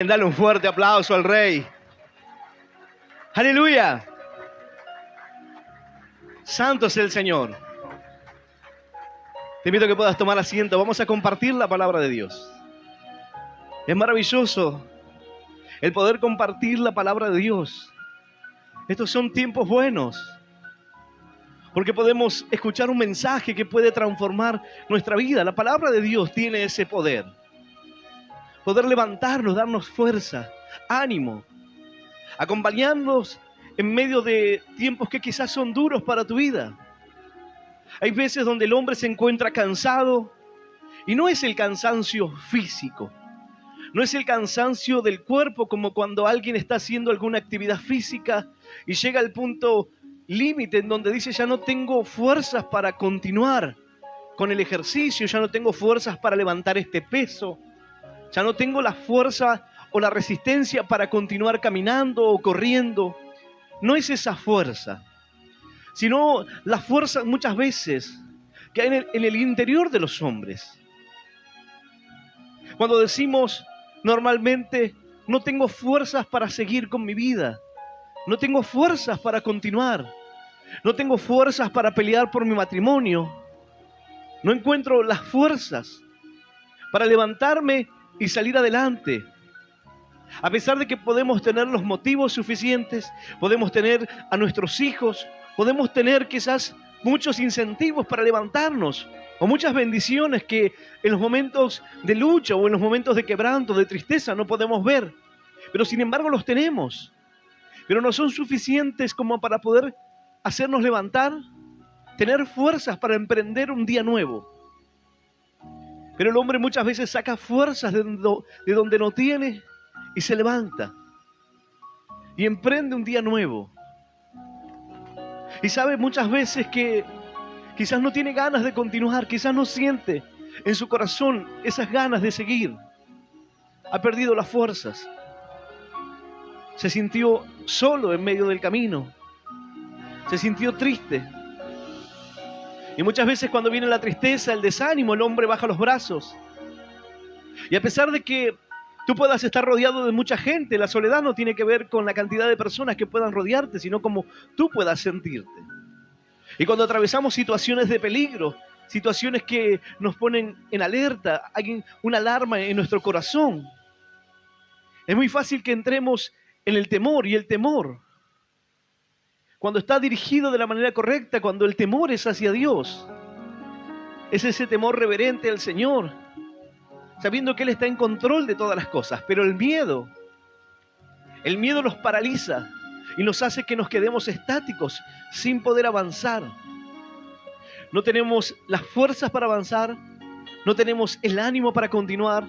Dale un fuerte aplauso al Rey. Aleluya. Santo es el Señor. Te invito a que puedas tomar asiento. Vamos a compartir la palabra de Dios. Es maravilloso el poder compartir la palabra de Dios. Estos son tiempos buenos, porque podemos escuchar un mensaje que puede transformar nuestra vida. La palabra de Dios tiene ese poder. Poder levantarnos, darnos fuerza, ánimo, acompañarnos en medio de tiempos que quizás son duros para tu vida. Hay veces donde el hombre se encuentra cansado y no es el cansancio físico, no es el cansancio del cuerpo como cuando alguien está haciendo alguna actividad física y llega al punto límite en donde dice: ya no tengo fuerzas para continuar con el ejercicio, ya no tengo fuerzas para levantar este peso, ya no tengo la fuerza o la resistencia para continuar caminando o corriendo. No es esa fuerza, sino la fuerza muchas veces que hay en el interior de los hombres. Cuando decimos normalmente: no tengo fuerzas para seguir con mi vida, no tengo fuerzas para continuar, no tengo fuerzas para pelear por mi matrimonio, no encuentro las fuerzas para levantarme y salir adelante. A pesar de que podemos tener los motivos suficientes, podemos tener a nuestros hijos, podemos tener quizás muchos incentivos para levantarnos, o muchas bendiciones que en los momentos de lucha o en los momentos de quebranto, de tristeza, no podemos ver. Pero sin embargo los tenemos. Pero no son suficientes como para poder hacernos levantar, tener fuerzas para emprender un día nuevo. Pero el hombre muchas veces saca fuerzas de donde no tiene y se levanta y emprende un día nuevo. Y sabe muchas veces que quizás no tiene ganas de continuar, quizás no siente en su corazón esas ganas de seguir. Ha perdido las fuerzas. Se sintió solo en medio del camino. Se sintió triste. Y muchas veces cuando viene la tristeza, el desánimo, el hombre baja los brazos. Y a pesar de que tú puedas estar rodeado de mucha gente, la soledad no tiene que ver con la cantidad de personas que puedan rodearte, sino como tú puedas sentirte. Y cuando atravesamos situaciones de peligro, situaciones que nos ponen en alerta, hay una alarma en nuestro corazón, es muy fácil que entremos en el temor. Y el temor, cuando está dirigido de la manera correcta, cuando el temor es hacia Dios, es ese temor reverente al Señor, sabiendo que Él está en control de todas las cosas. Pero el miedo nos paraliza y nos hace que nos quedemos estáticos sin poder avanzar. No tenemos las fuerzas para avanzar, no tenemos el ánimo para continuar.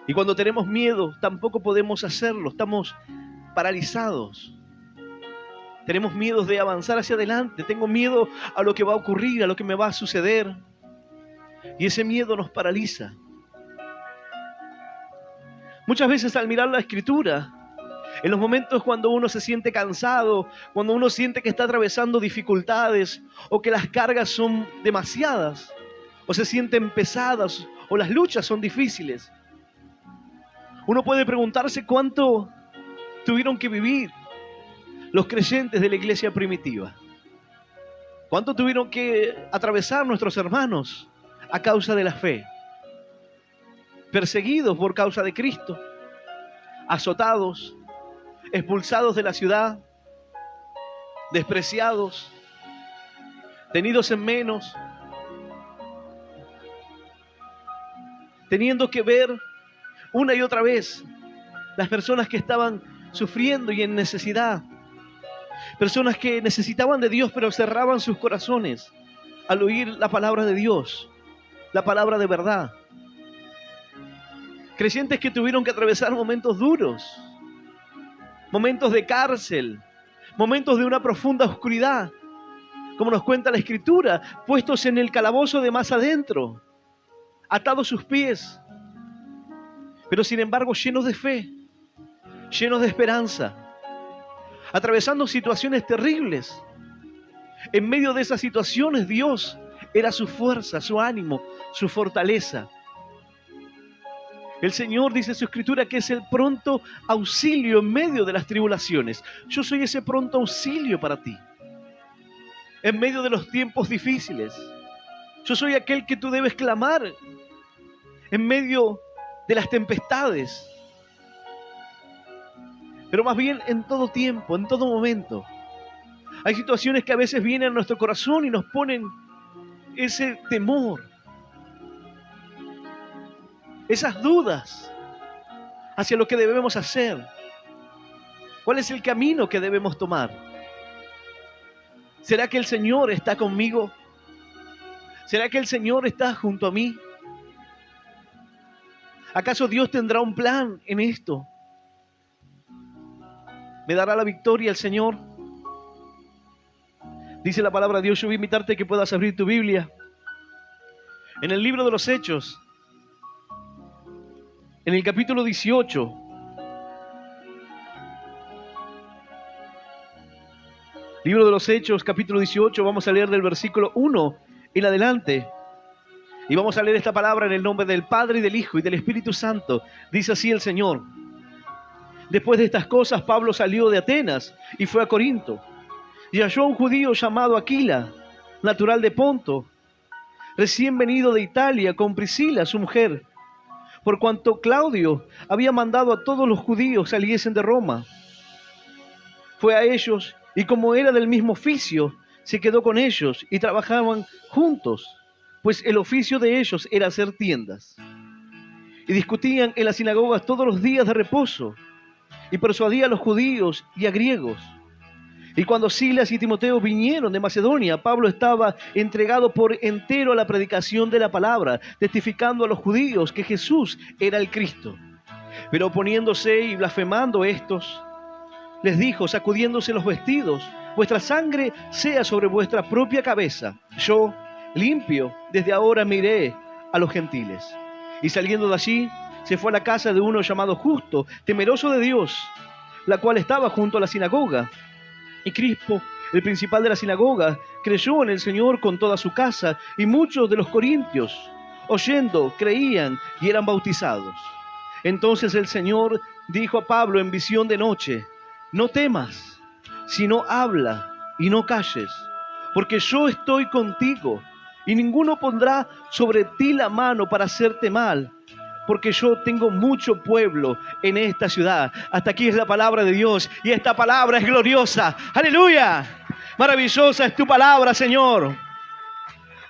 Y cuando tenemos miedo, tampoco podemos hacerlo, estamos paralizados. Tenemos miedo de avanzar hacia adelante, tengo miedo a lo que va a ocurrir, a lo que me va a suceder. Y ese miedo nos paraliza. Muchas veces al mirar la Escritura, en los momentos cuando uno se siente cansado, cuando uno siente que está atravesando dificultades, o que las cargas son demasiadas, o se sienten pesadas, o las luchas son difíciles, uno puede preguntarse cuánto tuvieron que vivir los creyentes de la iglesia primitiva. ¿Cuánto tuvieron que atravesar nuestros hermanos a causa de la fe? Perseguidos por causa de Cristo, azotados, expulsados de la ciudad, despreciados, tenidos en menos, teniendo que ver una y otra vez las personas que estaban sufriendo y en necesidad, personas que necesitaban de Dios pero cerraban sus corazones al oír la palabra de Dios, la palabra de verdad. Creyentes que tuvieron que atravesar momentos duros, momentos de cárcel, momentos de una profunda oscuridad, como nos cuenta la Escritura, puestos en el calabozo de más adentro, atados sus pies, pero sin embargo llenos de fe, llenos de esperanza, atravesando situaciones terribles. En medio de esas situaciones, Dios era su fuerza, su ánimo, su fortaleza. El Señor dice su escritura que es el pronto auxilio en medio de las tribulaciones. Yo soy ese pronto auxilio para ti, en medio de los tiempos difíciles. Yo soy aquel que tú debes clamar en medio de las tempestades. Pero más bien en todo tiempo, en todo momento. Hay situaciones que a veces vienen a nuestro corazón y nos ponen ese temor, esas dudas hacia lo que debemos hacer. ¿Cuál es el camino que debemos tomar? ¿Será que el Señor está conmigo? ¿Será que el Señor está junto a mí? ¿Acaso Dios tendrá un plan en esto? ¿Me dará la victoria el Señor? Dice la palabra de Dios. Yo voy a invitarte a que puedas abrir tu Biblia en el libro de los Hechos, en el capítulo 18. Libro de los Hechos, capítulo 18, vamos a leer del versículo 1 en adelante. Y vamos a leer esta palabra en el nombre del Padre, y del Hijo, y del Espíritu Santo. Dice así el Señor. Después de estas cosas, Pablo salió de Atenas y fue a Corinto. Y halló a un judío llamado Aquila, natural de Ponto, recién venido de Italia, con Priscila, su mujer, por cuanto Claudio había mandado a todos los judíos saliesen de Roma. Fue a ellos, y como era del mismo oficio, se quedó con ellos, y trabajaban juntos, pues el oficio de ellos era hacer tiendas. Y discutían en las sinagogas todos los días de reposo, y persuadía a los judíos y a griegos. Y cuando Silas y Timoteo vinieron de Macedonia, Pablo estaba entregado por entero a la predicación de la palabra, testificando a los judíos que Jesús era el Cristo. Pero oponiéndose y blasfemando estos, les dijo, sacudiéndose los vestidos, vuestra sangre sea sobre vuestra propia cabeza. Yo, limpio, desde ahora me iré a los gentiles. Y saliendo de allí, se fue a la casa de uno llamado Justo, temeroso de Dios, la cual estaba junto a la sinagoga. Y Crispo, el principal de la sinagoga, creyó en el Señor con toda su casa, y muchos de los corintios, oyendo, creían y eran bautizados. Entonces el Señor dijo a Pablo en visión de noche, no temas, sino habla y no calles, porque yo estoy contigo, y ninguno pondrá sobre ti la mano para hacerte mal, porque yo tengo mucho pueblo en esta ciudad. Hasta aquí es la palabra de Dios, y esta palabra es gloriosa. ¡Aleluya! Maravillosa es tu palabra, Señor.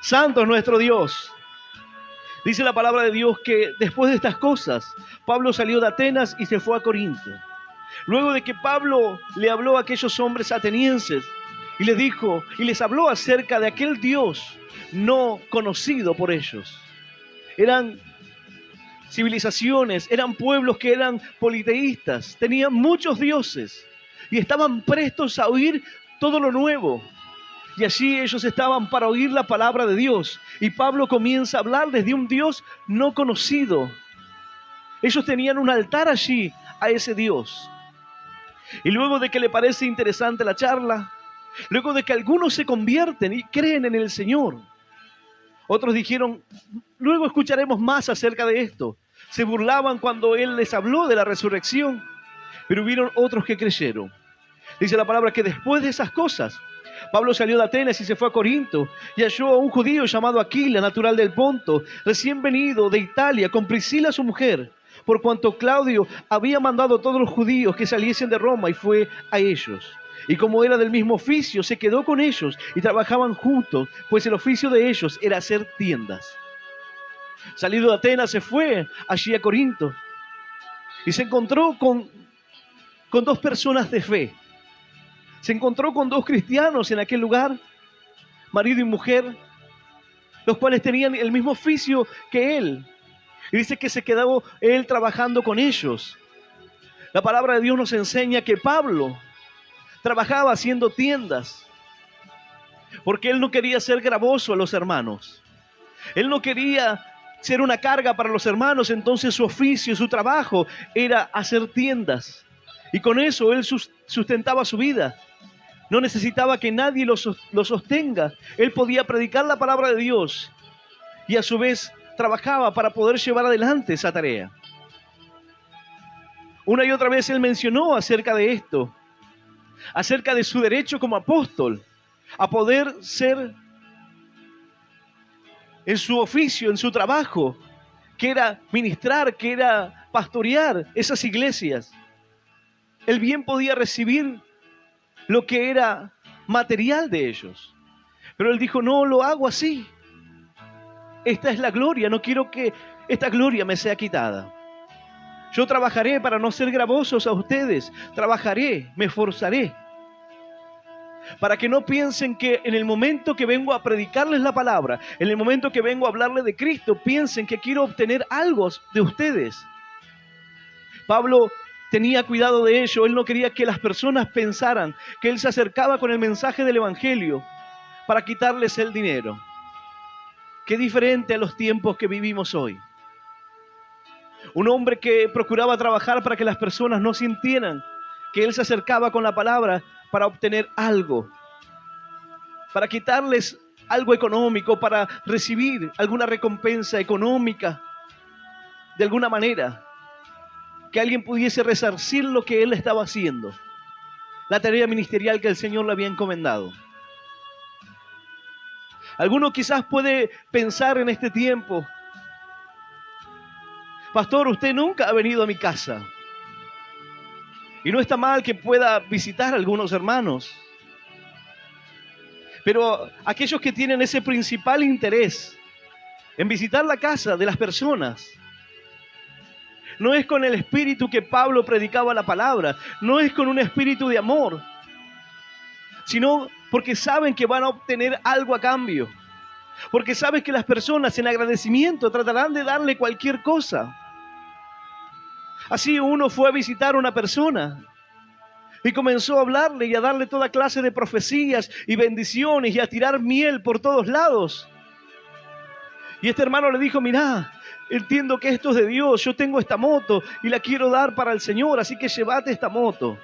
Santo es nuestro Dios. Dice la palabra de Dios que después de estas cosas, Pablo salió de Atenas y se fue a Corinto. Luego de que Pablo le habló a aquellos hombres atenienses y les dijo, y les habló acerca de aquel Dios no conocido por ellos. Eran civilizaciones, eran pueblos que eran politeístas, tenían muchos dioses y estaban prestos a oír todo lo nuevo. Y allí ellos estaban para oír la palabra de Dios. Y Pablo comienza a hablarles de un Dios no conocido. Ellos tenían un altar allí a ese Dios. Y luego de que le parece interesante la charla, luego de que algunos se convierten y creen en el Señor, otros dijeron, luego escucharemos más acerca de esto. Se burlaban cuando Él les habló de la resurrección, pero hubieron otros que creyeron. Dice la palabra que después de esas cosas, Pablo salió de Atenas y se fue a Corinto, y halló a un judío llamado Aquila, natural del Ponto, recién venido de Italia, con Priscila su mujer, por cuanto Claudio había mandado a todos los judíos que saliesen de Roma, y fue a ellos. Y como era del mismo oficio, se quedó con ellos y trabajaban juntos, pues el oficio de ellos era hacer tiendas. Salido de Atenas, se fue allí a Corinto y se encontró con dos personas de fe. Se encontró con dos cristianos en aquel lugar, marido y mujer, los cuales tenían el mismo oficio que él. Y dice que se quedó él trabajando con ellos. La palabra de Dios nos enseña que Pablo trabajaba haciendo tiendas, porque él no quería ser gravoso a los hermanos. Él no quería ser una carga para los hermanos, entonces su oficio, su trabajo era hacer tiendas. Y con eso él sustentaba su vida. No necesitaba que nadie lo sostenga. Él podía predicar la palabra de Dios y a su vez trabajaba para poder llevar adelante esa tarea. Una y otra vez él mencionó acerca de esto, acerca de su derecho como apóstol, a poder ser en su oficio, en su trabajo, que era ministrar, que era pastorear esas iglesias. Él bien podía recibir lo que era material de ellos. Pero él dijo, no lo hago así. Esta es la gloria, no quiero que esta gloria me sea quitada. Yo trabajaré para no ser gravosos a ustedes. Trabajaré, me esforzaré. Para que no piensen que en el momento que vengo a predicarles la palabra, en el momento que vengo a hablarles de Cristo, piensen que quiero obtener algo de ustedes. Pablo tenía cuidado de ello. Él no quería que las personas pensaran que él se acercaba con el mensaje del evangelio para quitarles el dinero. Qué diferente a los tiempos que vivimos hoy. Un hombre que procuraba trabajar para que las personas no sintieran que él se acercaba con la palabra para obtener algo, para quitarles algo económico, para recibir alguna recompensa económica, de alguna manera, que alguien pudiese resarcir lo que él estaba haciendo, la tarea ministerial que el Señor le había encomendado. Alguno quizás puede pensar en este tiempo, pastor, usted nunca ha venido a mi casa. Y no está mal que pueda visitar a algunos hermanos. Pero aquellos que tienen ese principal interés en visitar la casa de las personas, no es con el espíritu que Pablo predicaba la palabra, no es con un espíritu de amor, sino porque saben que van a obtener algo a cambio. Porque saben que las personas en agradecimiento tratarán de darle cualquier cosa. Así uno fue a visitar a una persona y comenzó a hablarle y a darle toda clase de profecías y bendiciones y a tirar miel por todos lados. Y este hermano le dijo, mirá, entiendo que esto es de Dios, yo tengo esta moto y la quiero dar para el Señor, así que llévate esta moto.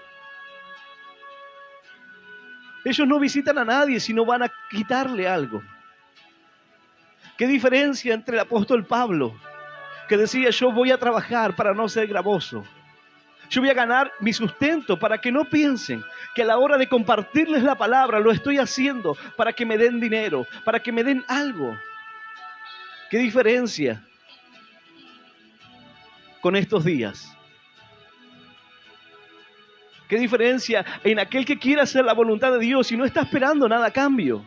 Ellos no visitan a nadie, sino van a quitarle algo. ¿Qué diferencia entre el apóstol Pablo, que decía, yo voy a trabajar para no ser gravoso? Yo voy a ganar mi sustento para que no piensen que a la hora de compartirles la palabra lo estoy haciendo para que me den dinero, para que me den algo. ¿Qué diferencia con estos días? ¿Qué diferencia en aquel que quiere hacer la voluntad de Dios y no está esperando nada a cambio?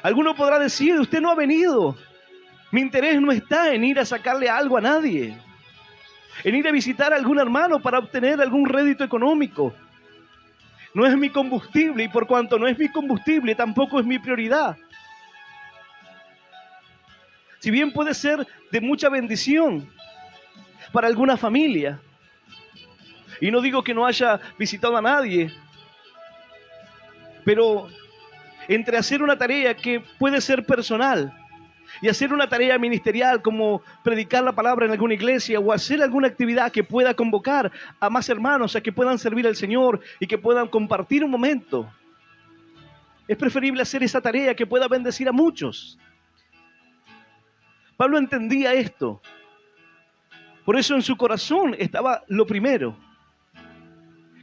Alguno podrá decir, usted no ha venido. Mi interés no está en ir a sacarle algo a nadie, en ir a visitar a algún hermano para obtener algún rédito económico. No es mi combustible y por cuanto no es mi combustible, tampoco es mi prioridad. Si bien puede ser de mucha bendición para alguna familia, y no digo que no haya visitado a nadie, pero entre hacer una tarea que puede ser personal y hacer una tarea ministerial como predicar la palabra en alguna iglesia o hacer alguna actividad que pueda convocar a más hermanos a que puedan servir al Señor y que puedan compartir un momento, es preferible hacer esa tarea que pueda bendecir a muchos. Pablo entendía esto. Por eso en su corazón estaba lo primero,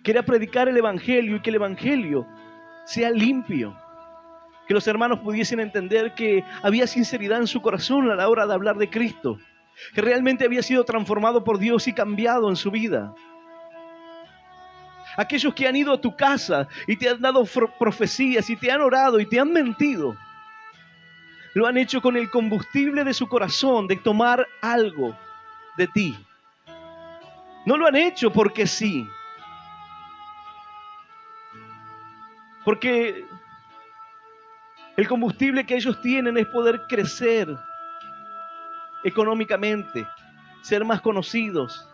que era predicar el evangelio y que el evangelio sea limpio. Que los hermanos pudiesen entender que había sinceridad en su corazón a la hora de hablar de Cristo, que realmente había sido transformado por Dios y cambiado en su vida. Aquellos que han ido a tu casa y te han dado profecías y te han orado y te han mentido, lo han hecho con el combustible de su corazón de tomar algo de ti. No lo han hecho porque sí. Porque el combustible que ellos tienen es poder crecer económicamente, ser más conocidos.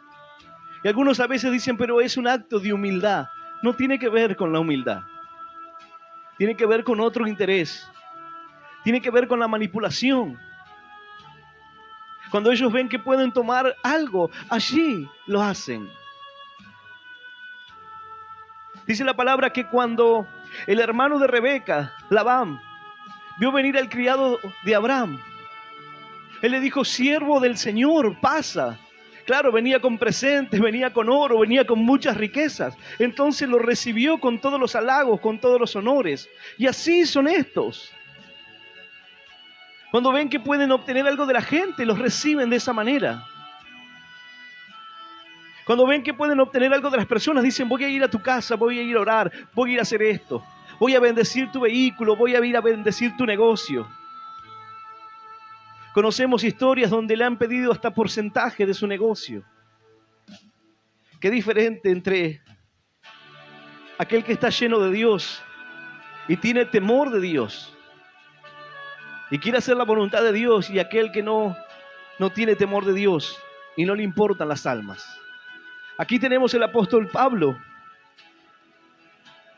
Y algunos a veces dicen, pero es un acto de humildad. No tiene que ver con la humildad. Tiene que ver con otro interés. Tiene que ver con la manipulación. Cuando ellos ven que pueden tomar algo, allí lo hacen. Dice la palabra que cuando el hermano de Rebeca, Labán, vio venir al criado de Abraham, él le dijo, siervo del Señor, pasa. Claro, venía con presentes, venía con oro, venía con muchas riquezas. Entonces lo recibió con todos los halagos, con todos los honores. Y así son estos. Cuando ven que pueden obtener algo de la gente, los reciben de esa manera. Cuando ven que pueden obtener algo de las personas, dicen, voy a ir a tu casa, voy a ir a orar, voy a ir a hacer esto. Voy a bendecir tu vehículo, voy a ir a bendecir tu negocio. Conocemos historias donde le han pedido hasta porcentaje de su negocio. Qué diferente entre aquel que está lleno de Dios y tiene temor de Dios y quiere hacer la voluntad de Dios, y aquel que no tiene temor de Dios y no le importan las almas. Aquí tenemos el apóstol Pablo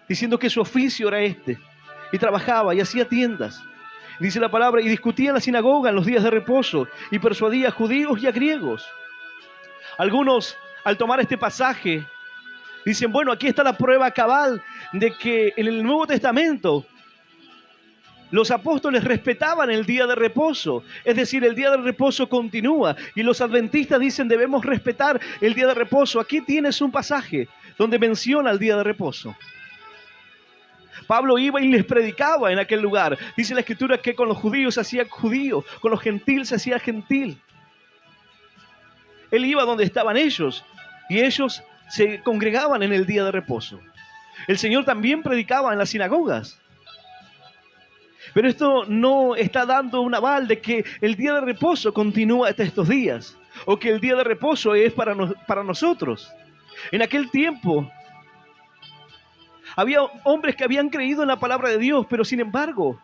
diciendo que su oficio era este, y trabajaba y hacía tiendas. Dice la palabra, y discutía en la sinagoga en los días de reposo y persuadía a judíos y a griegos. Algunos, al tomar este pasaje, dicen, bueno, aquí está la prueba cabal de que en el Nuevo Testamento los apóstoles respetaban el día de reposo. Es decir, el día de reposo continúa. Y los adventistas dicen, debemos respetar el día de reposo. Aquí tienes un pasaje donde menciona el día de reposo. Pablo iba y les predicaba en aquel lugar. Dice la Escritura que con los judíos se hacía judío, con los gentiles se hacía gentil. Él iba donde estaban ellos y ellos se congregaban en el día de reposo. El Señor también predicaba en las sinagogas. Pero esto no está dando un aval de que el día de reposo continúa hasta estos días, o que el día de reposo es para nosotros. En aquel tiempo había hombres que habían creído en la palabra de Dios, pero sin embargo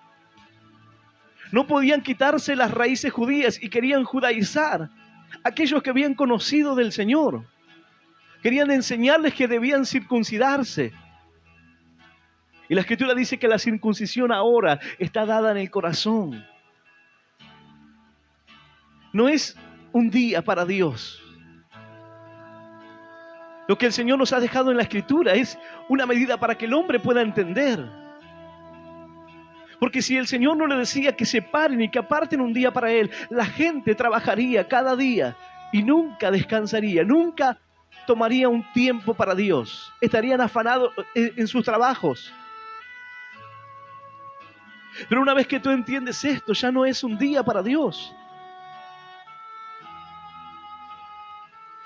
no podían quitarse las raíces judías y querían judaizar a aquellos que habían conocido del Señor. Querían enseñarles que debían circuncidarse. Y la Escritura dice que la circuncisión ahora está dada en el corazón. No es un día para Dios. Lo que el Señor nos ha dejado en la Escritura es una medida para que el hombre pueda entender. Porque si el Señor no le decía que se paren y que aparten un día para Él, la gente trabajaría cada día y nunca descansaría, nunca tomaría un tiempo para Dios. Estarían afanados en sus trabajos. Pero una vez que tú entiendes esto, ya no es un día para Dios.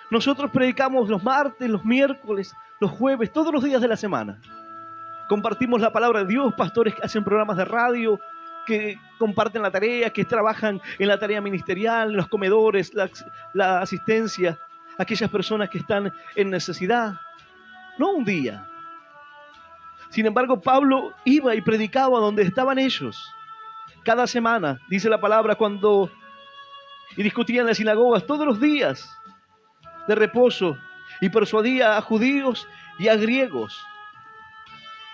Nosotros predicamos los martes, los miércoles, los jueves, todos los días de la semana. Compartimos la palabra de Dios, pastores que hacen programas de radio, que comparten la tarea, que trabajan en la tarea ministerial, en los comedores, la asistencia, aquellas personas que están en necesidad. No un día. Sin embargo, Pablo iba y predicaba donde estaban ellos. Cada semana, dice la palabra, y discutía en las sinagogas todos los días de reposo y persuadía a judíos y a griegos.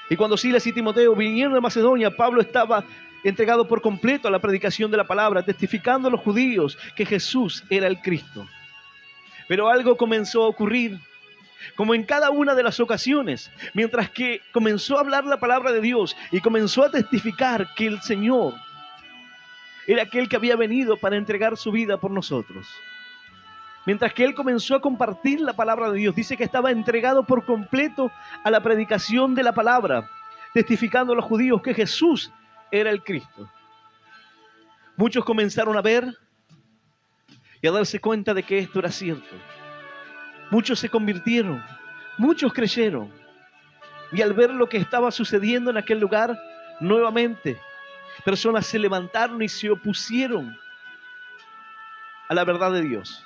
Y cuando Silas y Timoteo vinieron de Macedonia, Pablo estaba entregado por completo a la predicación de la palabra, testificando a los judíos que Jesús era el Cristo. Pero algo comenzó a ocurrir, como en cada una de las ocasiones, mientras que comenzó a hablar la palabra de Dios y comenzó a testificar que el Señor era aquel que había venido para entregar su vida por nosotros. Mientras que él comenzó a compartir la palabra de Dios, dice que estaba entregado por completo a la predicación de la palabra, testificando a los judíos que Jesús era el Cristo. Muchos comenzaron a ver y a darse cuenta de que esto era cierto. Muchos se convirtieron, muchos creyeron. Y al ver lo que estaba sucediendo en aquel lugar, nuevamente, personas se levantaron y se opusieron a la verdad de Dios.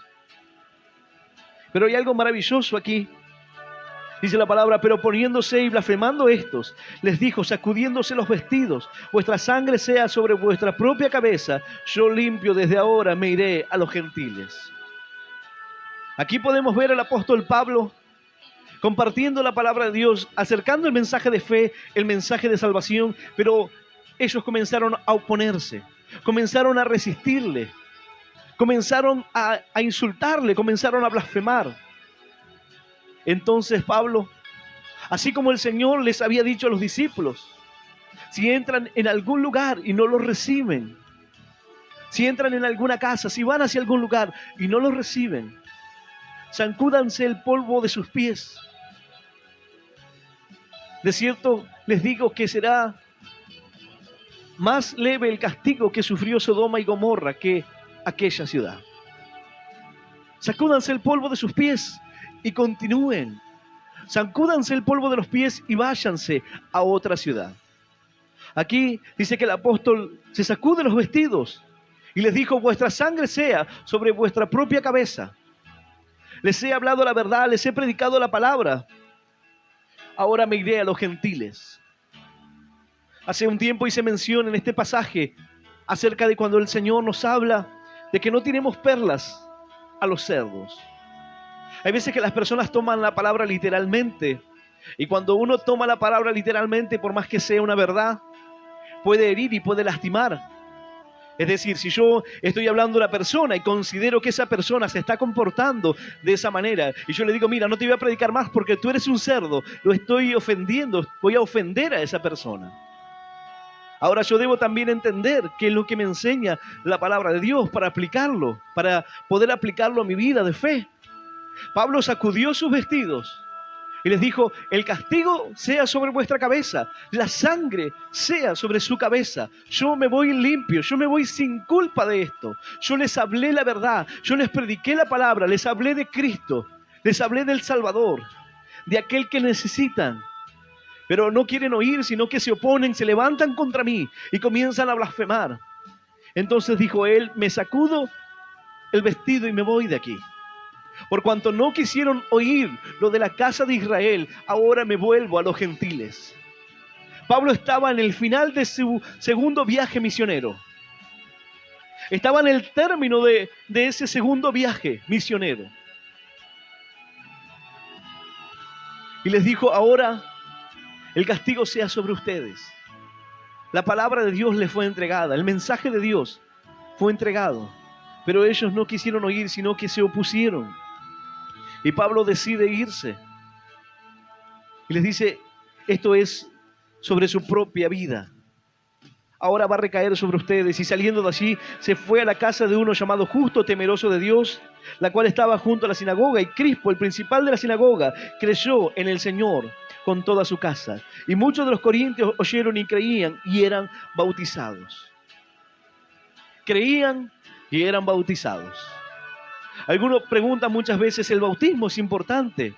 Pero hay algo maravilloso aquí. Dice la palabra, pero poniéndose y blasfemando estos, les dijo, sacudiéndose los vestidos, vuestra sangre sea sobre vuestra propia cabeza, yo limpio desde ahora, me iré a los gentiles. Aquí podemos ver al apóstol Pablo compartiendo la palabra de Dios, acercando el mensaje de fe, el mensaje de salvación, pero ellos comenzaron a oponerse, comenzaron a resistirle, comenzaron a insultarle, comenzaron a blasfemar. Entonces Pablo, así como el Señor les había dicho a los discípulos, si entran en algún lugar y no los reciben, si entran en alguna casa, si van hacia algún lugar y no los reciben, sacúdanse el polvo de sus pies. De cierto les digo que será más leve el castigo que sufrió Sodoma y Gomorra que aquella ciudad. Sacúdanse el polvo de sus pies y continúen. Sacúdanse el polvo de los pies y váyanse a otra ciudad. Aquí dice que el apóstol se sacude los vestidos y les dijo: vuestra sangre sea sobre vuestra propia cabeza. Les he hablado la verdad, les he predicado la palabra. Ahora me iré a los gentiles. Hace un tiempo hice mención en este pasaje acerca de cuando el Señor nos habla de que no tiremos perlas a los cerdos. Hay veces que las personas toman la palabra literalmente, y cuando uno toma la palabra literalmente, por más que sea una verdad, puede herir y puede lastimar. Es decir, si yo estoy hablando de una persona y considero que esa persona se está comportando de esa manera, y yo le digo: mira, no te voy a predicar más porque tú eres un cerdo, lo estoy ofendiendo, voy a ofender a esa persona. Ahora yo debo también entender qué es lo que me enseña la palabra de Dios para aplicarlo, para poder aplicarlo a mi vida de fe. Pablo sacudió sus vestidos y les dijo: el castigo sea sobre vuestra cabeza, la sangre sea sobre su cabeza. Yo me voy limpio, yo me voy sin culpa de esto. Yo les hablé la verdad, yo les prediqué la palabra, les hablé de Cristo, les hablé del Salvador, de aquel que necesitan. Pero no quieren oír, sino que se oponen, se levantan contra mí y comienzan a blasfemar. Entonces dijo él: me sacudo el vestido y me voy de aquí. Por cuanto no quisieron oír lo de la casa de Israel, ahora me vuelvo a los gentiles. Pablo estaba en el final de su segundo viaje misionero. Estaba en el término de ese segundo viaje misionero. Y les dijo: ahora el castigo sea sobre ustedes. La palabra de Dios les fue entregada, el mensaje de Dios fue entregado, pero ellos no quisieron oír, sino que se opusieron. Y Pablo decide irse. Y les dice: esto es sobre su propia vida. Ahora va a recaer sobre ustedes. Y saliendo de allí, se fue a la casa de uno llamado Justo, temeroso de Dios, la cual estaba junto a la sinagoga. Y Crispo, el principal de la sinagoga, creyó en el Señor con toda su casa. Y muchos de los corintios oyeron y creían y eran bautizados. Creían y eran bautizados. Algunos preguntan muchas veces: ¿el bautismo es importante?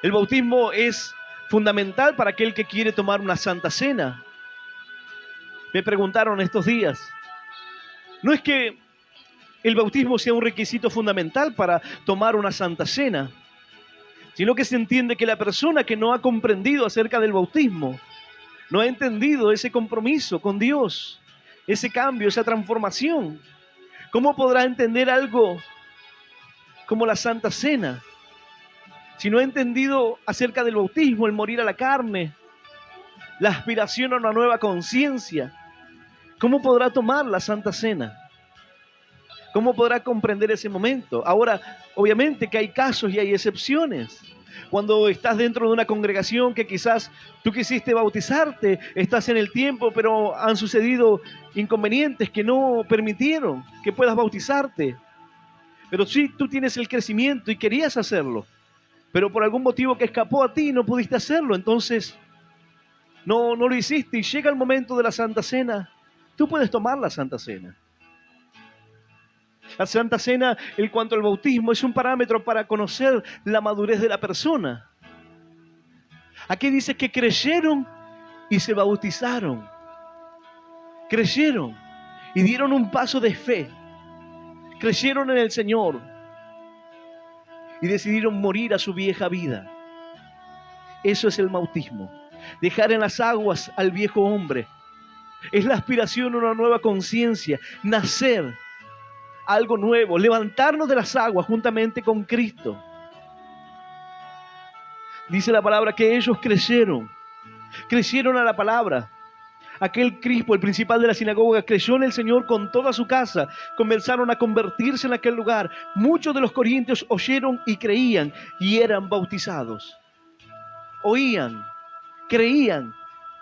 El bautismo es fundamental para aquel que quiere tomar una santa cena. Me preguntaron estos días. No es que el bautismo sea un requisito fundamental para tomar una santa cena, sino que se entiende que la persona que no ha comprendido acerca del bautismo, no ha entendido ese compromiso con Dios, ese cambio, esa transformación, ¿cómo podrá entender algo como la Santa Cena si no ha entendido acerca del bautismo, el morir a la carne, la aspiración a una nueva conciencia? ¿Cómo podrá tomar la Santa Cena? ¿Cómo podrá comprender ese momento? Ahora, obviamente que hay casos y hay excepciones. Cuando estás dentro de una congregación que quizás tú quisiste bautizarte, estás en el tiempo, pero han sucedido inconvenientes que no permitieron que puedas bautizarte. Pero sí, tú tienes el crecimiento y querías hacerlo, pero por algún motivo que escapó a ti no pudiste hacerlo, entonces no lo hiciste, y llega el momento de la Santa Cena. Tú puedes tomar la Santa Cena. La Santa Cena, en cuanto al bautismo, es un parámetro para conocer la madurez de la persona. Aquí dice que creyeron y se bautizaron. Creyeron y dieron un paso de fe. Creyeron en el Señor y decidieron morir a su vieja vida. Eso es el bautismo. Dejar en las aguas al viejo hombre. Es la aspiración a una nueva conciencia, nacer algo nuevo, levantarnos de las aguas juntamente con Cristo. Dice la palabra que ellos creyeron a la palabra. Aquel Crispo, el principal de la sinagoga, creyó en el Señor con toda su casa. Comenzaron a convertirse en aquel lugar. Muchos de los corintios oyeron y creían y eran bautizados. Oían, creían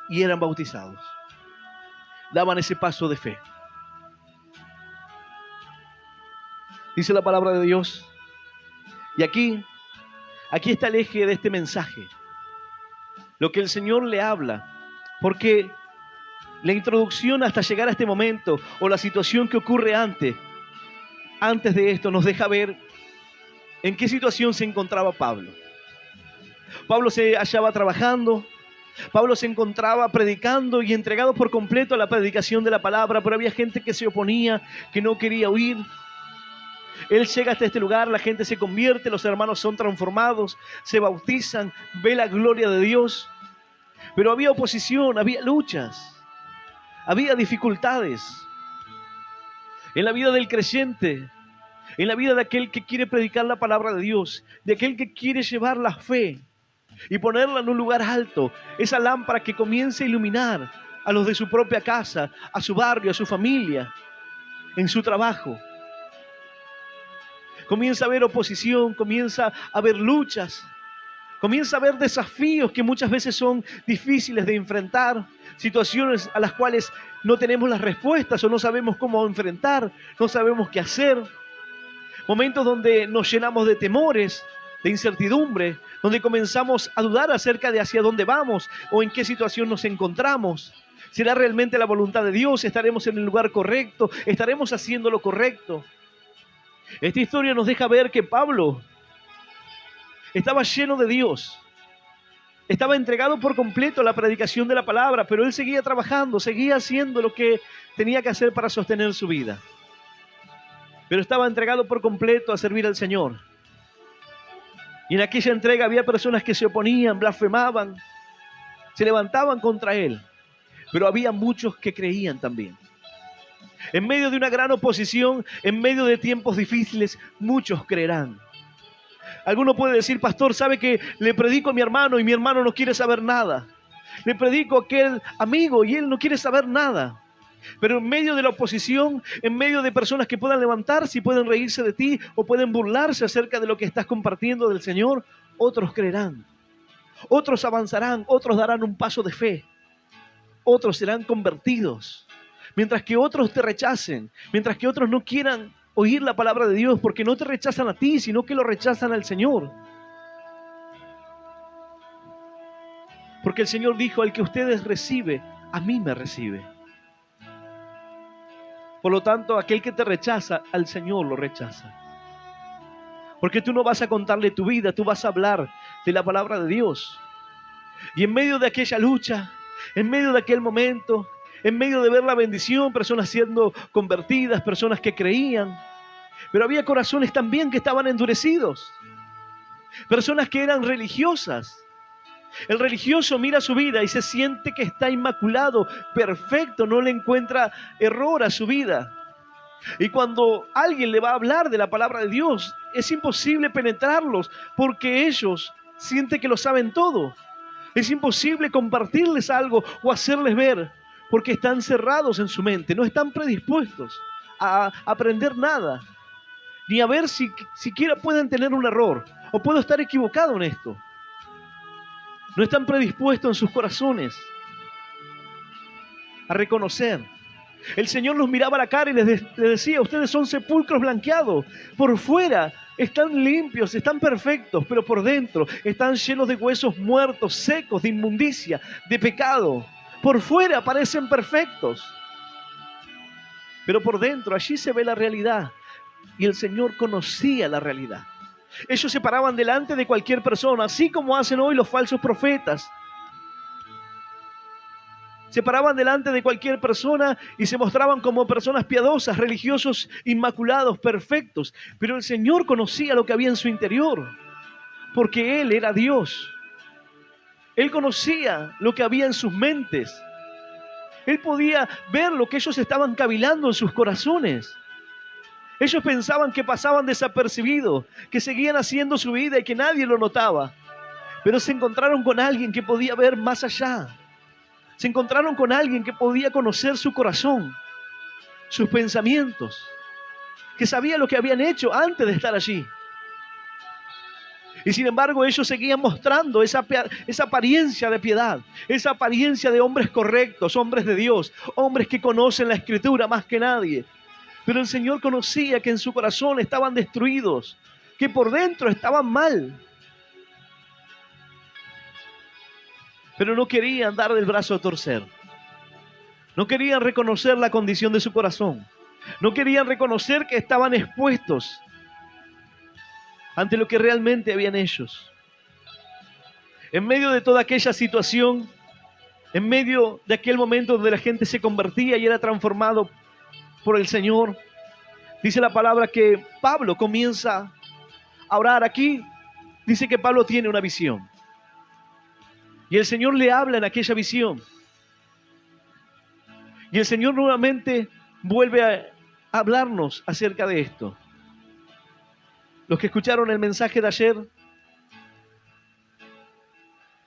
y eran bautizados. Daban ese paso de fe. Dice la palabra de Dios Y aquí está el eje de este mensaje. Lo que el Señor le habla. Porque la introducción hasta llegar a este momento, o la situación que ocurre antes de esto, nos deja ver en qué situación se encontraba Pablo. Pablo se hallaba trabajando, Pablo se encontraba predicando y entregado por completo a la predicación de la palabra, pero había gente que se oponía, que no quería oír. Él llega hasta este lugar, la gente se convierte, los hermanos son transformados, se bautizan, ve la gloria de Dios. Pero había oposición, había luchas, había dificultades en la vida del creyente, en la vida de aquel que quiere predicar la palabra de Dios, de aquel que quiere llevar la fe y ponerla en un lugar alto, esa lámpara que comience a iluminar a los de su propia casa, a su barrio, a su familia, en su trabajo. Comienza a haber oposición, comienza a haber luchas, comienza a haber desafíos que muchas veces son difíciles de enfrentar, situaciones a las cuales no tenemos las respuestas o no sabemos cómo enfrentar, no sabemos qué hacer. Momentos donde nos llenamos de temores, de incertidumbre, donde comenzamos a dudar acerca de hacia dónde vamos o en qué situación nos encontramos. ¿Será realmente la voluntad de Dios? ¿Estaremos en el lugar correcto? ¿Estaremos haciendo lo correcto? Esta historia nos deja ver que Pablo estaba lleno de Dios. Estaba entregado por completo a la predicación de la palabra, pero él seguía trabajando, seguía haciendo lo que tenía que hacer para sostener su vida. Pero estaba entregado por completo a servir al Señor. Y en aquella entrega había personas que se oponían, blasfemaban, se levantaban contra él. Pero había muchos que creían también. En medio de una gran oposición, en medio de tiempos difíciles, muchos creerán. Alguno puede decir, pastor, ¿sabe que le predico a mi hermano y mi hermano no quiere saber nada? Le predico a aquel amigo y él no quiere saber nada. Pero en medio de la oposición, en medio de personas que puedan levantarse y pueden reírse de ti o pueden burlarse acerca de lo que estás compartiendo del Señor, otros creerán, otros avanzarán, otros darán un paso de fe, otros serán convertidos. Mientras que otros te rechacen, mientras que otros no quieran oír la palabra de Dios, porque no te rechazan a ti, sino que lo rechazan al Señor. Porque el Señor dijo, al que ustedes recibe, a mí me recibe. Por lo tanto, aquel que te rechaza, al Señor lo rechaza. Porque tú no vas a contarle tu vida, tú vas a hablar de la palabra de Dios. Y en medio de aquella lucha, en medio de aquel momento, en medio de ver la bendición, personas siendo convertidas, personas que creían, pero había corazones también que estaban endurecidos, personas que eran religiosas. El religioso mira su vida y se siente que está inmaculado, perfecto, no le encuentra error a su vida. Y cuando alguien le va a hablar de la palabra de Dios, es imposible penetrarlos porque ellos sienten que lo saben todo. Es imposible compartirles algo o hacerles ver porque están cerrados en su mente, no están predispuestos a aprender nada, ni a ver si siquiera pueden tener un error o puedo estar equivocado en esto. No están predispuestos en sus corazones a reconocer. El Señor los miraba a la cara y les decía, ustedes son sepulcros blanqueados, por fuera están limpios, están perfectos, pero por dentro están llenos de huesos muertos, secos, de inmundicia, de pecado. Por fuera parecen perfectos, pero por dentro allí se ve la realidad. Y el Señor conocía la realidad. Ellos se paraban delante de cualquier persona, así como hacen hoy los falsos profetas. Se paraban delante de cualquier persona y se mostraban como personas piadosas, religiosos, inmaculados, perfectos. Pero el Señor conocía lo que había en su interior, porque Él era Dios. Él conocía lo que había en sus mentes. Él podía ver lo que ellos estaban cavilando en sus corazones. Ellos pensaban que pasaban desapercibidos, que seguían haciendo su vida y que nadie lo notaba. Pero se encontraron con alguien que podía ver más allá. Se encontraron con alguien que podía conocer su corazón, sus pensamientos, que sabía lo que habían hecho antes de estar allí. Y sin embargo ellos seguían mostrando esa apariencia de piedad, esa apariencia de hombres correctos, hombres de Dios, hombres que conocen la Escritura más que nadie. Pero el Señor conocía que en su corazón estaban destruidos, que por dentro estaban mal. Pero no querían dar el brazo a torcer. No querían reconocer la condición de su corazón. No querían reconocer que estaban expuestos ante lo que realmente habían ellos. En medio de toda aquella situación, en medio de aquel momento donde la gente se convertía y era transformado por el Señor, dice la palabra que Pablo comienza a orar. Aquí dice que Pablo tiene una visión. Y el Señor le habla en aquella visión. Y el Señor nuevamente vuelve a hablarnos acerca de esto. Los que escucharon el mensaje de ayer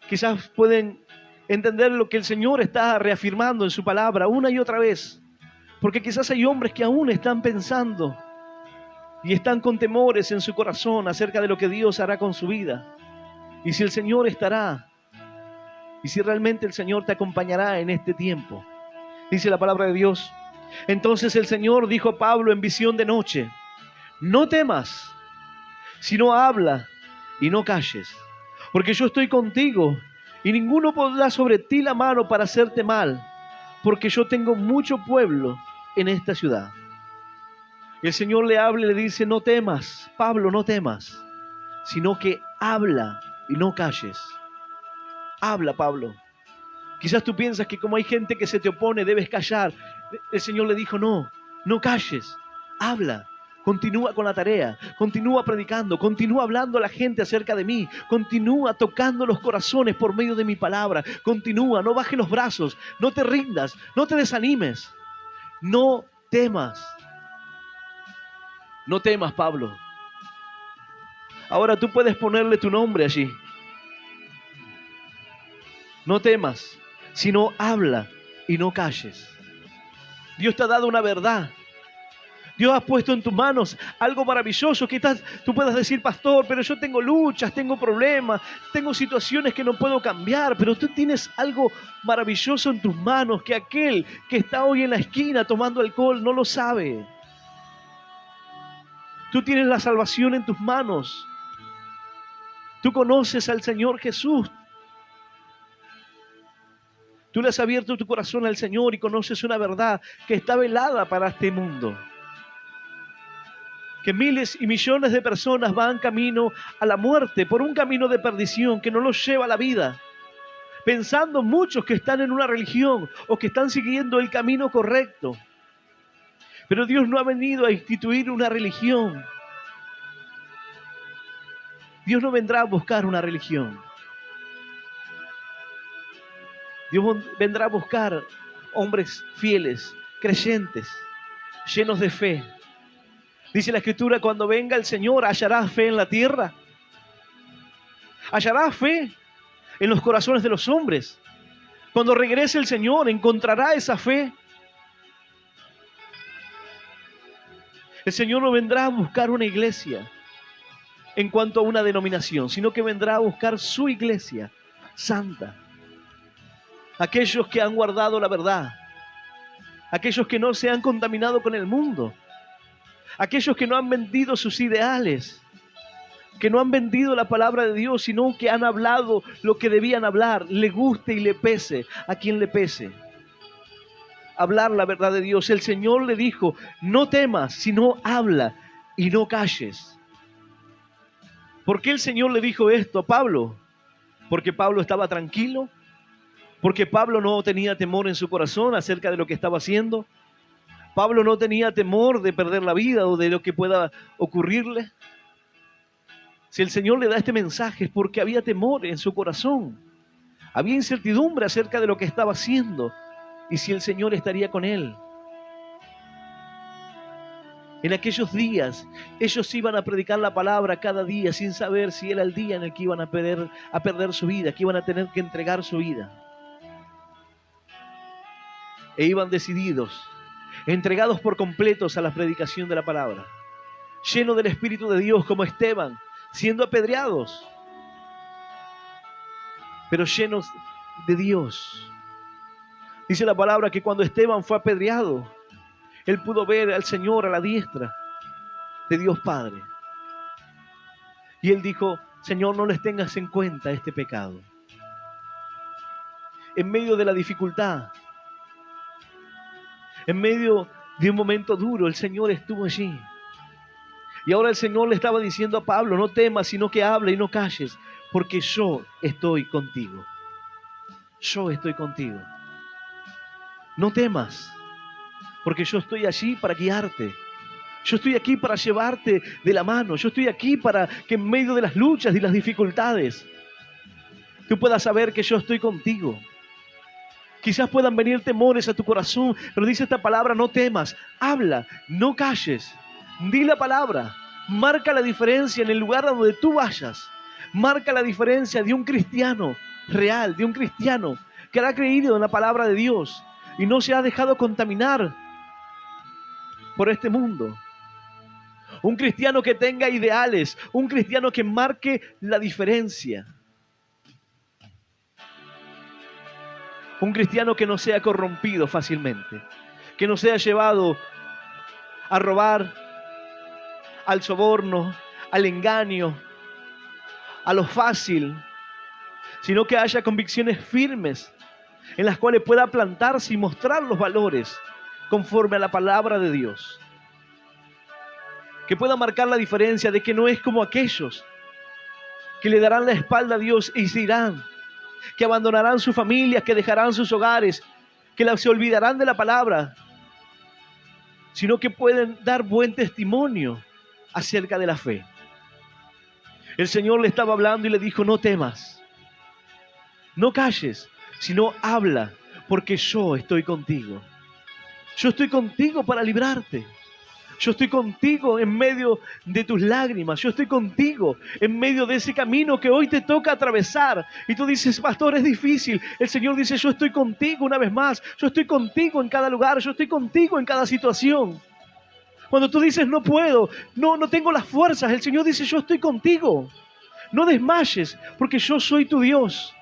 quizás pueden entender lo que el Señor está reafirmando en su palabra una y otra vez. Porque quizás hay hombres que aún están pensando y están con temores en su corazón acerca de lo que Dios hará con su vida. Y si el Señor estará, y si realmente el Señor te acompañará en este tiempo. Dice la palabra de Dios. Entonces el Señor dijo a Pablo en visión de noche: no temas, sino habla y no calles, porque yo estoy contigo y ninguno pondrá sobre ti la mano para hacerte mal, porque yo tengo mucho pueblo en esta ciudad. Y el Señor le habla y le dice: no temas, Pablo, no temas, sino que habla y no calles. Habla, Pablo. Quizás tú piensas que como hay gente que se te opone, debes callar. El Señor le dijo: no, no calles, habla. Continúa con la tarea, continúa predicando, continúa hablando a la gente acerca de mí, continúa tocando los corazones por medio de mi palabra, continúa, no bajes los brazos, no te rindas, no te desanimes, no temas. No temas, Pablo. Ahora tú puedes ponerle tu nombre allí. No temas, sino habla y no calles. Dios te ha dado una verdad. Dios ha puesto en tus manos algo maravilloso. Quizás tú puedas decir: pastor, pero yo tengo luchas, tengo problemas, tengo situaciones que no puedo cambiar. Pero tú tienes algo maravilloso en tus manos que aquel que está hoy en la esquina tomando alcohol no lo sabe. Tú tienes la salvación en tus manos. Tú conoces al Señor Jesús. Tú le has abierto tu corazón al Señor y conoces una verdad que está velada para este mundo. Que miles y millones de personas van camino a la muerte por un camino de perdición que no los lleva a la vida. Pensando muchos que están en una religión o que están siguiendo el camino correcto. Pero Dios no ha venido a instituir una religión. Dios no vendrá a buscar una religión. Dios vendrá a buscar hombres fieles, creyentes, llenos de fe. Dice la Escritura: cuando venga el Señor, ¿hallará fe en la tierra? ¿Hallará fe en los corazones de los hombres? Cuando regrese el Señor, ¿encontrará esa fe? El Señor no vendrá a buscar una iglesia en cuanto a una denominación, sino que vendrá a buscar su iglesia santa. Aquellos que han guardado la verdad, aquellos que no se han contaminado con el mundo, aquellos que no han vendido sus ideales, que no han vendido la palabra de Dios, sino que han hablado lo que debían hablar, le guste y le pese a quien le pese. Hablar la verdad de Dios. El Señor le dijo: no temas, sino habla y no calles. ¿Por qué el Señor le dijo esto a Pablo? Porque Pablo estaba tranquilo. Porque Pablo no tenía temor en su corazón acerca de lo que estaba haciendo. Pablo no tenía temor de perder la vida o de lo que pueda ocurrirle. Si el Señor le da este mensaje es porque había temor en su corazón. Había incertidumbre acerca de lo que estaba haciendo y si el Señor estaría con él. En aquellos días, ellos iban a predicar la palabra cada día sin saber si era el día en el que iban a perder su vida, que iban a tener que entregar su vida. E iban decididos, entregados por completos a la predicación de la palabra, llenos del Espíritu de Dios como Esteban, siendo apedreados, pero llenos de Dios. Dice la palabra que cuando Esteban fue apedreado, él pudo ver al Señor a la diestra de Dios Padre. Y él dijo, Señor, no les tengas en cuenta este pecado. En medio de la dificultad, en medio de un momento duro, el Señor estuvo allí. Y ahora el Señor le estaba diciendo a Pablo, no temas, sino que habla y no calles, porque yo estoy contigo. Yo estoy contigo. No temas, porque yo estoy allí para guiarte. Yo estoy aquí para llevarte de la mano. Yo estoy aquí para que en medio de las luchas y las dificultades tú puedas saber que yo estoy contigo. Quizás puedan venir temores a tu corazón, pero dice esta palabra, no temas, habla, no calles. Di la palabra, marca la diferencia en el lugar a donde tú vayas. Marca la diferencia de un cristiano real, de un cristiano que ha creído en la palabra de Dios y no se ha dejado contaminar por este mundo. Un cristiano que tenga ideales, un cristiano que marque la diferencia. Un cristiano que no sea corrompido fácilmente, que no sea llevado a robar, al soborno, al engaño, a lo fácil, sino que haya convicciones firmes en las cuales pueda plantarse y mostrar los valores conforme a la palabra de Dios. Que pueda marcar la diferencia de que no es como aquellos que le darán la espalda a Dios y se irán, que abandonarán sus familias, que dejarán sus hogares, que se olvidarán de la palabra, sino que pueden dar buen testimonio acerca de la fe. El Señor le estaba hablando y le dijo, no temas, no calles, sino habla, porque yo estoy contigo. Yo estoy contigo para librarte. Yo estoy contigo en medio de tus lágrimas. Yo estoy contigo en medio de ese camino que hoy te toca atravesar. Y tú dices, pastor, es difícil. El Señor dice, yo estoy contigo una vez más. Yo estoy contigo en cada lugar. Yo estoy contigo en cada situación. Cuando tú dices, no puedo, no tengo las fuerzas, el Señor dice, yo estoy contigo. No desmayes, porque yo soy tu Dios.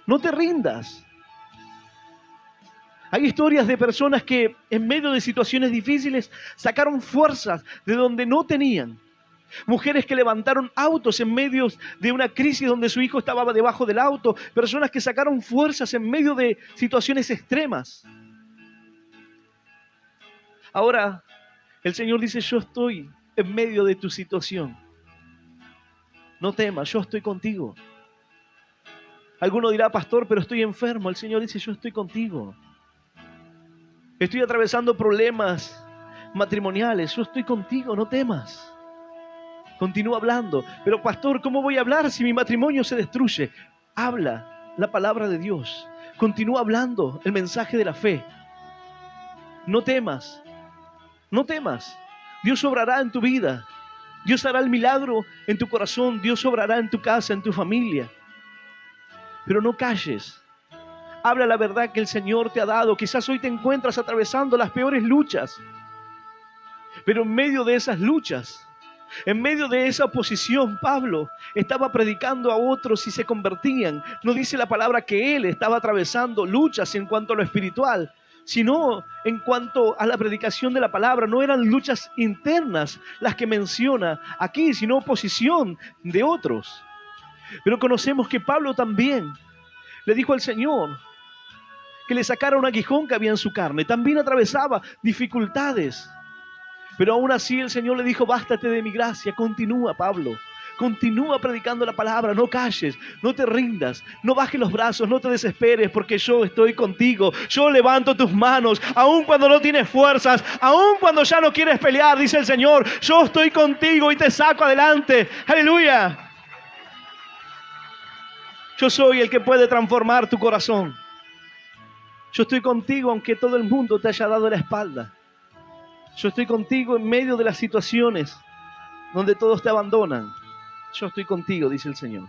No te rindas. Hay historias de personas que en medio de situaciones difíciles sacaron fuerzas de donde no tenían. Mujeres que levantaron autos en medio de una crisis donde su hijo estaba debajo del auto. Personas que sacaron fuerzas en medio de situaciones extremas. Ahora, el Señor dice, yo estoy en medio de tu situación. No temas, yo estoy contigo. Alguno dirá, pastor, pero estoy enfermo. El Señor dice, yo estoy contigo. Estoy atravesando problemas matrimoniales. Yo estoy contigo, no temas. Continúa hablando. Pero pastor, ¿cómo voy a hablar si mi matrimonio se destruye? Habla la palabra de Dios. Continúa hablando el mensaje de la fe. No temas. No temas. Dios obrará en tu vida. Dios hará el milagro en tu corazón. Dios obrará en tu casa, en tu familia. Pero no calles. Habla la verdad que el Señor te ha dado. Quizás hoy te encuentras atravesando las peores luchas. Pero en medio de esas luchas, en medio de esa oposición, Pablo estaba predicando a otros y se convertían. No dice la palabra que él estaba atravesando luchas en cuanto a lo espiritual, sino en cuanto a la predicación de la palabra. No eran luchas internas las que menciona aquí, sino oposición de otros. Pero conocemos que Pablo también le dijo al Señor que le sacara un aguijón que había en su carne. También atravesaba dificultades. Pero aún así el Señor le dijo, bástate de mi gracia. Continúa, Pablo. Continúa predicando la palabra. No calles, no te rindas, no bajes los brazos, no te desesperes, porque yo estoy contigo. Yo levanto tus manos, aun cuando no tienes fuerzas, aun cuando ya no quieres pelear, dice el Señor. Yo estoy contigo y te saco adelante. ¡Aleluya! Yo soy el que puede transformar tu corazón. Yo estoy contigo aunque todo el mundo te haya dado la espalda. Yo estoy contigo en medio de las situaciones donde todos te abandonan. Yo estoy contigo, dice el Señor.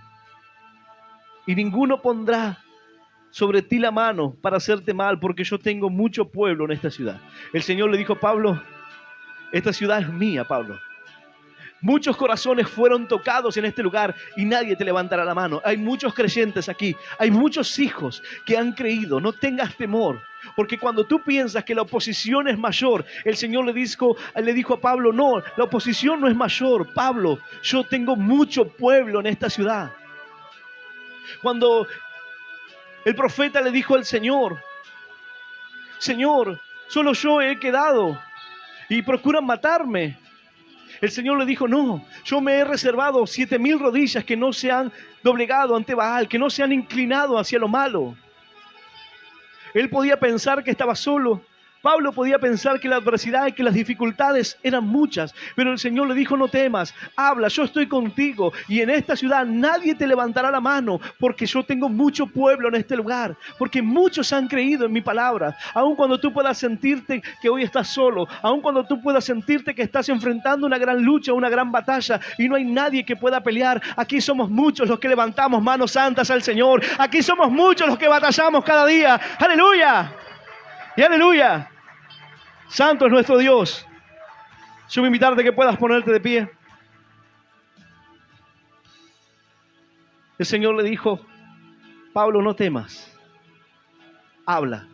Y ninguno pondrá sobre ti la mano para hacerte mal, porque yo tengo mucho pueblo en esta ciudad. El Señor le dijo a Pablo, esta ciudad es mía, Pablo. Muchos corazones fueron tocados en este lugar y nadie te levantará la mano. Hay muchos creyentes aquí, hay muchos hijos que han creído. No tengas temor, Porque cuando tú piensas que la oposición es mayor, el Señor le dijo a Pablo, no, la oposición no es mayor. Pablo, yo tengo mucho pueblo en esta ciudad. Cuando el profeta le dijo al Señor, Señor, solo yo he quedado y procuran matarme. El Señor le dijo, no, yo me he reservado 7,000 rodillas que no se han doblegado ante Baal, que no se han inclinado hacia lo malo. Él podía pensar que estaba solo. Pablo podía pensar que la adversidad y que las dificultades eran muchas, pero el Señor le dijo, no temas, habla, yo estoy contigo y en esta ciudad nadie te levantará la mano, porque yo tengo mucho pueblo en este lugar, porque muchos han creído en mi palabra. Aun cuando tú puedas sentirte que hoy estás solo, aun cuando tú puedas sentirte que estás enfrentando una gran lucha, una gran batalla y no hay nadie que pueda pelear, aquí somos muchos los que levantamos manos santas al Señor, aquí somos muchos los que batallamos cada día. ¡Aleluya! Y aleluya. Santo es nuestro Dios. Yo voy a invitarte a que puedas ponerte de pie. El Señor le dijo, Pablo, no temas. Habla.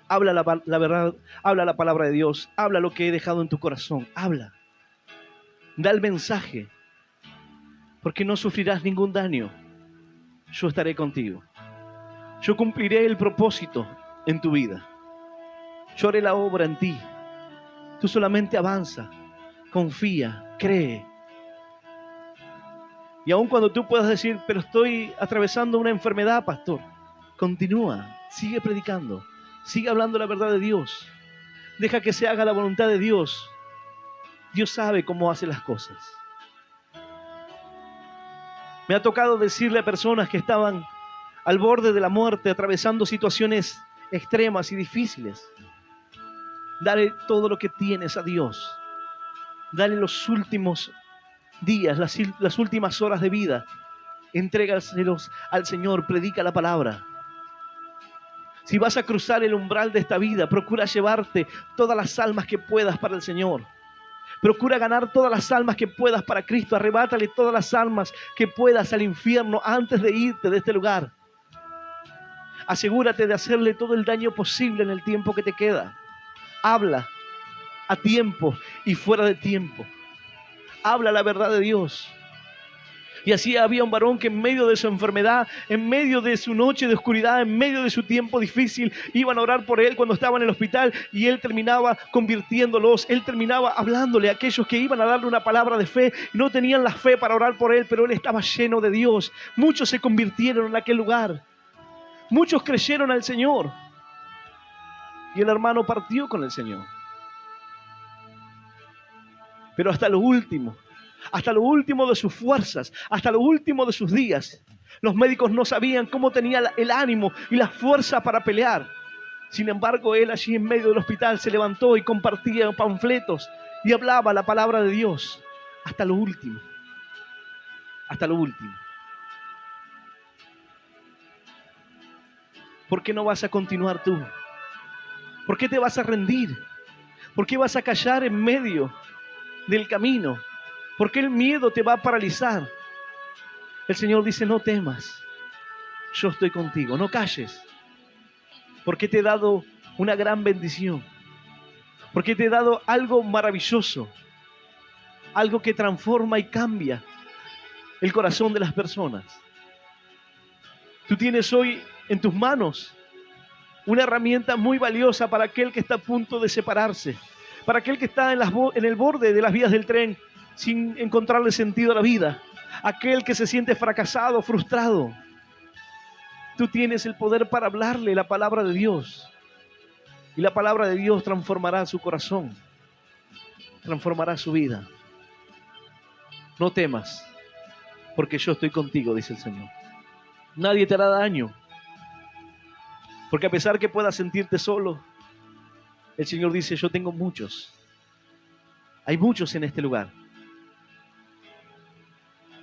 Habla la verdad. Habla la palabra de Dios. Habla lo que he dejado en tu corazón. Habla. Da el mensaje. Porque no sufrirás ningún daño. Yo estaré contigo. Yo cumpliré el propósito en tu vida. Yo haré la obra en ti. Tú solamente avanza, confía, cree. Y aun cuando tú puedas decir, pero estoy atravesando una enfermedad, pastor, continúa, sigue predicando, sigue hablando la verdad de Dios. Deja que se haga la voluntad de Dios. Dios sabe cómo hace las cosas. Me ha tocado decirle a personas que estaban al borde de la muerte, atravesando situaciones extremas y difíciles, dale todo lo que tienes a Dios. Dale los últimos días, las últimas horas de vida. Entrégaselos al Señor, predica la palabra. Si vas a cruzar el umbral de esta vida, procura llevarte todas las almas que puedas para el Señor. Procura ganar todas las almas que puedas para Cristo. Arrebátale todas las almas que puedas al infierno antes de irte de este lugar. Asegúrate de hacerle todo el daño posible en el tiempo que te queda. Habla a tiempo y fuera de tiempo. Habla la verdad de Dios. Y así había un varón que en medio de su enfermedad, en medio de su noche de oscuridad, en medio de su tiempo difícil, iban a orar por él cuando estaba en el hospital y él terminaba convirtiéndolos, él terminaba hablándole a aquellos que iban a darle una palabra de fe y no tenían la fe para orar por él, pero él estaba lleno de Dios. Muchos se convirtieron en aquel lugar. Muchos creyeron al Señor. Y el hermano partió con el Señor. Pero hasta lo último de sus fuerzas, hasta lo último de sus días, los médicos no sabían cómo tenía el ánimo y la fuerza para pelear. Sin embargo, él allí en medio del hospital se levantó y compartía panfletos y hablaba la palabra de Dios hasta lo último. Hasta lo último. ¿Por qué no vas a continuar tú? ¿Por qué te vas a rendir? ¿Por qué vas a callar en medio del camino? ¿Por qué el miedo te va a paralizar? El Señor dice, no temas, yo estoy contigo, no calles. Porque te he dado una gran bendición. Porque te he dado algo maravilloso. Algo que transforma y cambia el corazón de las personas. Tú tienes hoy en tus manos una herramienta muy valiosa para aquel que está a punto de separarse, para aquel que está en el borde de las vías del tren sin encontrarle sentido a la vida, aquel que se siente fracasado, frustrado. Tú tienes el poder para hablarle la palabra de Dios y la palabra de Dios transformará su corazón, transformará su vida. No temas, porque yo estoy contigo, dice el Señor. Nadie te hará daño. Porque a pesar que puedas sentirte solo, el Señor dice, yo tengo muchos. Hay muchos en este lugar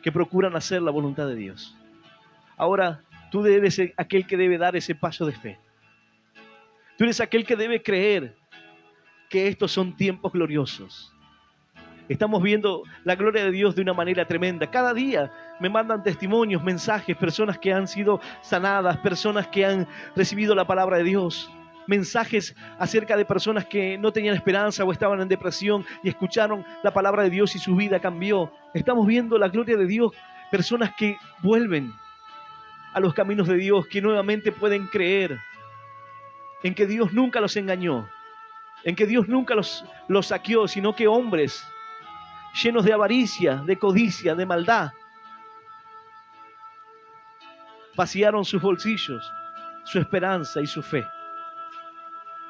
que procuran hacer la voluntad de Dios. Ahora, tú eres aquel que debe dar ese paso de fe. Tú eres aquel que debe creer que estos son tiempos gloriosos. Estamos viendo la gloria de Dios de una manera tremenda. Cada día me mandan testimonios, mensajes, personas que han sido sanadas, personas que han recibido la palabra de Dios. Mensajes acerca de personas que no tenían esperanza o estaban en depresión y escucharon la palabra de Dios y su vida cambió. Estamos viendo la gloria de Dios, personas que vuelven a los caminos de Dios, que nuevamente pueden creer en que Dios nunca los engañó, en que Dios nunca los saqueó, sino que hombres llenos de avaricia, de codicia, de maldad, vaciaron sus bolsillos, su esperanza y su fe.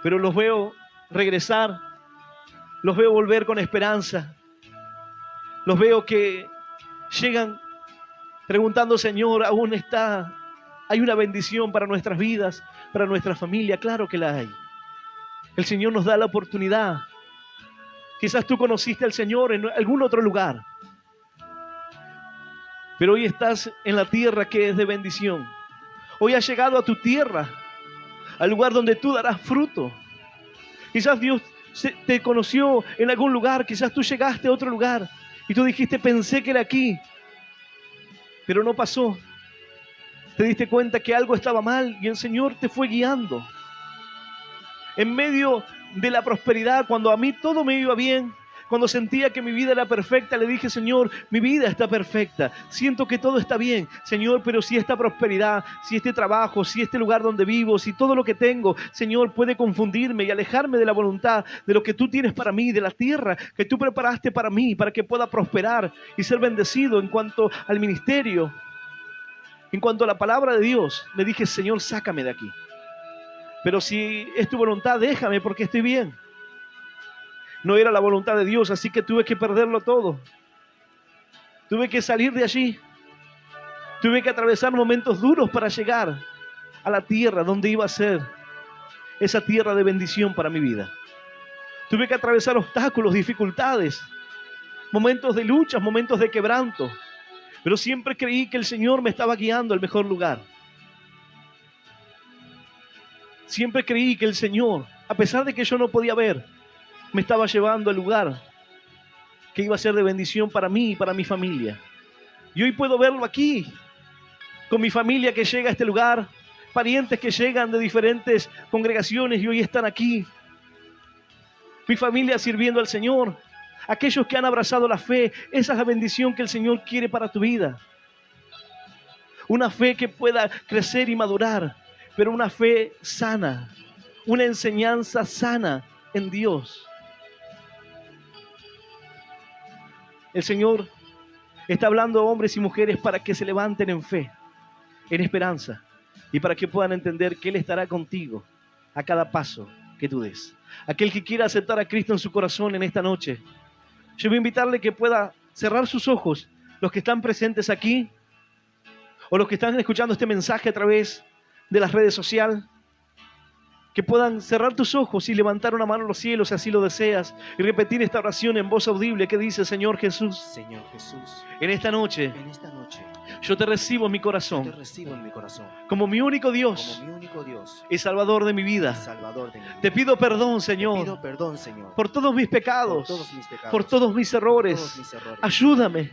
Pero los veo regresar, los veo volver con esperanza, los veo que llegan preguntando: Señor, ¿aún hay una bendición para nuestras vidas, para nuestra familia? Claro que la hay. El Señor nos da la oportunidad. Quizás tú conociste al Señor en algún otro lugar, pero hoy estás en la tierra que es de bendición. Hoy has llegado a tu tierra, al lugar donde tú darás fruto. Quizás Dios te conoció en algún lugar, quizás tú llegaste a otro lugar y tú dijiste: pensé que era aquí, pero no pasó. Te diste cuenta que algo estaba mal y el Señor te fue guiando. En medio de la prosperidad, cuando a mí todo me iba bien, cuando sentía que mi vida era perfecta, le dije: Señor, mi vida está perfecta, siento que todo está bien, Señor, pero si esta prosperidad, si este trabajo, si este lugar donde vivo, si todo lo que tengo, Señor, puede confundirme y alejarme de la voluntad, de lo que tú tienes para mí, de la tierra que tú preparaste para mí, para que pueda prosperar y ser bendecido en cuanto al ministerio, en cuanto a la palabra de Dios, le dije: Señor, sácame de aquí. Pero si es tu voluntad, déjame, porque estoy bien. No era la voluntad de Dios, así que tuve que perderlo todo. Tuve que salir de allí. Tuve que atravesar momentos duros para llegar a la tierra donde iba a ser esa tierra de bendición para mi vida. Tuve que atravesar obstáculos, dificultades, momentos de luchas, momentos de quebranto. Pero siempre creí que el Señor me estaba guiando al mejor lugar. Siempre creí que el Señor, a pesar de que yo no podía ver, me estaba llevando al lugar que iba a ser de bendición para mí y para mi familia. Y hoy puedo verlo aquí, con mi familia que llega a este lugar, parientes que llegan de diferentes congregaciones y hoy están aquí. Mi familia sirviendo al Señor, aquellos que han abrazado la fe. Esa es la bendición que el Señor quiere para tu vida. Una fe que pueda crecer y madurar, pero una fe sana, una enseñanza sana en Dios. El Señor está hablando a hombres y mujeres para que se levanten en fe, en esperanza, y para que puedan entender que Él estará contigo a cada paso que tú des. Aquel que quiera aceptar a Cristo en su corazón en esta noche, yo voy a invitarle que pueda cerrar sus ojos, los que están presentes aquí, o los que están escuchando este mensaje a través de las redes sociales, que puedan cerrar tus ojos y levantar una mano a los cielos si así lo deseas y repetir esta oración en voz audible que dice: Señor Jesús, en esta noche, yo te recibo en mi corazón, como mi único Dios y Salvador de mi vida. Te pido perdón, Señor, por todos mis pecados, por todos mis errores. Ayúdame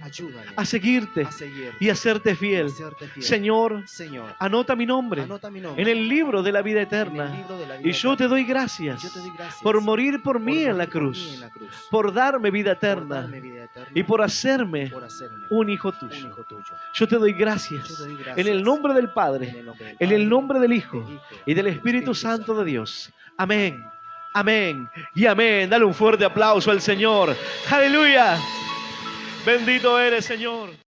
a seguirte y a serte fiel. Señor, anota mi nombre en el libro de la vida eterna. Y yo te doy gracias por morir por mí en la cruz, por darme vida eterna y por hacerme un hijo tuyo. Yo te doy gracias en el nombre del Padre, en el nombre del Hijo y del Espíritu Santo de Dios. Amén, amén y amén. Dale un fuerte aplauso al Señor. Aleluya. Bendito eres, Señor.